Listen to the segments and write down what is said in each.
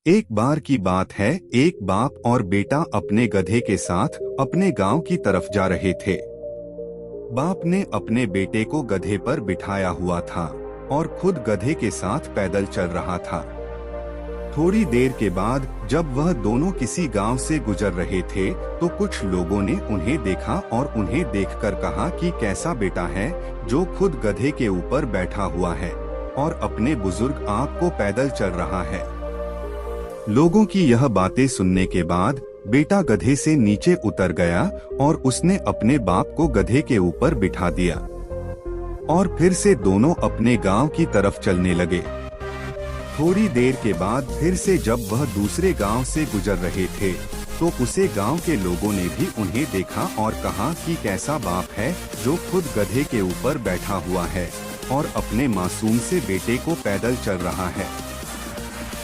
एक बार की बात है, एक बाप और बेटा अपने गधे के साथ अपने गांव की तरफ जा रहे थे। बाप ने अपने बेटे को गधे पर बिठाया हुआ था और खुद गधे के साथ पैदल चल रहा था। थोड़ी देर के बाद जब वह दोनों किसी गांव से गुजर रहे थे तो कुछ लोगों ने उन्हें देखा और उन्हें देखकर कहा कि कैसा बेटा है जो खुद गधे के ऊपर बैठा हुआ है और अपने बुजुर्ग आप को पैदल चल रहा है। लोगों की यह बातें सुनने के बाद बेटा गधे से नीचे उतर गया और उसने अपने बाप को गधे के ऊपर बिठा दिया और फिर से दोनों अपने गांव की तरफ चलने लगे। थोड़ी देर के बाद फिर से जब वह दूसरे गांव से गुजर रहे थे तो उसे गांव के लोगों ने भी उन्हें देखा और कहा कि कैसा बाप है जो खुद गधे के ऊपर बैठा हुआ है और अपने मासूम से बेटे को पैदल चल रहा है।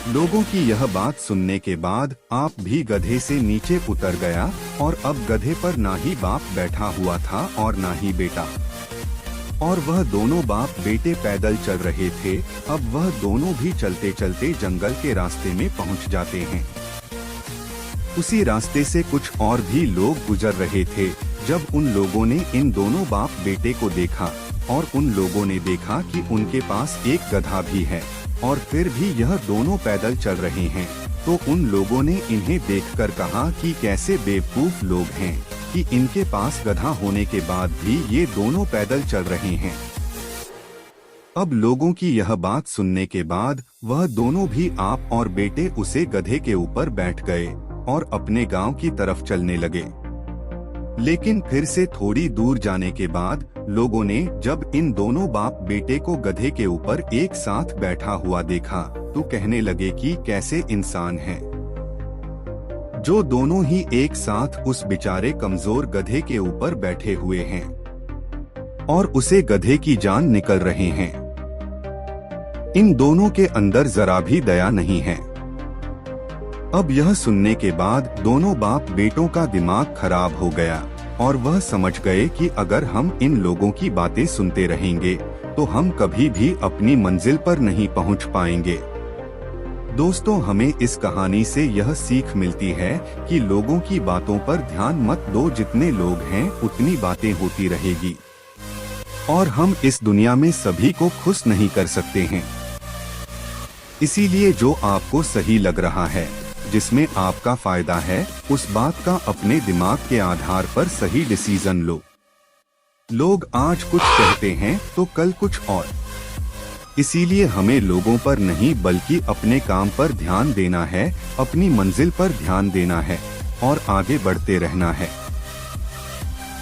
लोगों की यह बात सुनने के बाद आप भी गधे से नीचे उतर गया और अब गधे पर ना ही बाप बैठा हुआ था और ना ही बेटा, और वह दोनों बाप बेटे पैदल चल रहे थे। अब वह दोनों भी चलते चलते जंगल के रास्ते में पहुंच जाते हैं। उसी रास्ते से कुछ और भी लोग गुजर रहे थे। जब उन लोगों ने इन दोनों बाप बेटे को देखा और उन लोगों ने देखा कि उनके पास एक गधा भी है और फिर भी यह दोनों पैदल चल रहे हैं, तो उन लोगों ने इन्हें देखकर कहा कि कैसे बेवकूफ लोग हैं कि इनके पास गधा होने के बाद भी ये दोनों पैदल चल रहे हैं। अब लोगों की यह बात सुनने के बाद वह दोनों भी आप और बेटे उसे गधे के ऊपर बैठ गए और अपने गांव की तरफ चलने लगे। लेकिन फिर से थोड़ी दूर जाने के बाद लोगों ने जब इन दोनों बाप बेटे को गधे के ऊपर एक साथ बैठा हुआ देखा तो कहने लगे कि कैसे इंसान हैं जो दोनों ही एक साथ उस बेचारे कमजोर गधे के ऊपर बैठे हुए हैं और उसे गधे की जान निकल रहे हैं। इन दोनों के अंदर जरा भी दया नहीं है। अब यह सुनने के बाद दोनों बाप बेटों का दिमाग खराब हो गया और वह समझ गए कि अगर हम इन लोगों की बातें सुनते रहेंगे तो हम कभी भी अपनी मंजिल पर नहीं पहुंच पाएंगे। दोस्तों, हमें इस कहानी से यह सीख मिलती है कि लोगों की बातों पर ध्यान मत दो। जितने लोग हैं उतनी बातें होती रहेगी और हम इस दुनिया में सभी को खुश नहीं कर सकते हैं। इसीलिए जो आपको सही लग रहा है, जिसमें आपका फायदा है, उस बात का अपने दिमाग के आधार पर सही डिसीजन लो। लोग आज कुछ कहते हैं तो कल कुछ और। इसीलिए हमें लोगों पर नहीं बल्कि अपने काम पर ध्यान देना है, अपनी मंजिल पर ध्यान देना है और आगे बढ़ते रहना है।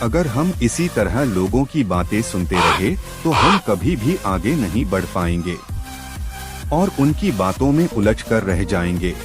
अगर हम इसी तरह लोगों की बातें सुनते रहे तो हम कभी भी आगे नहीं बढ़ पाएंगे और उनकी बातों में उलझ कर रह जाएंगे।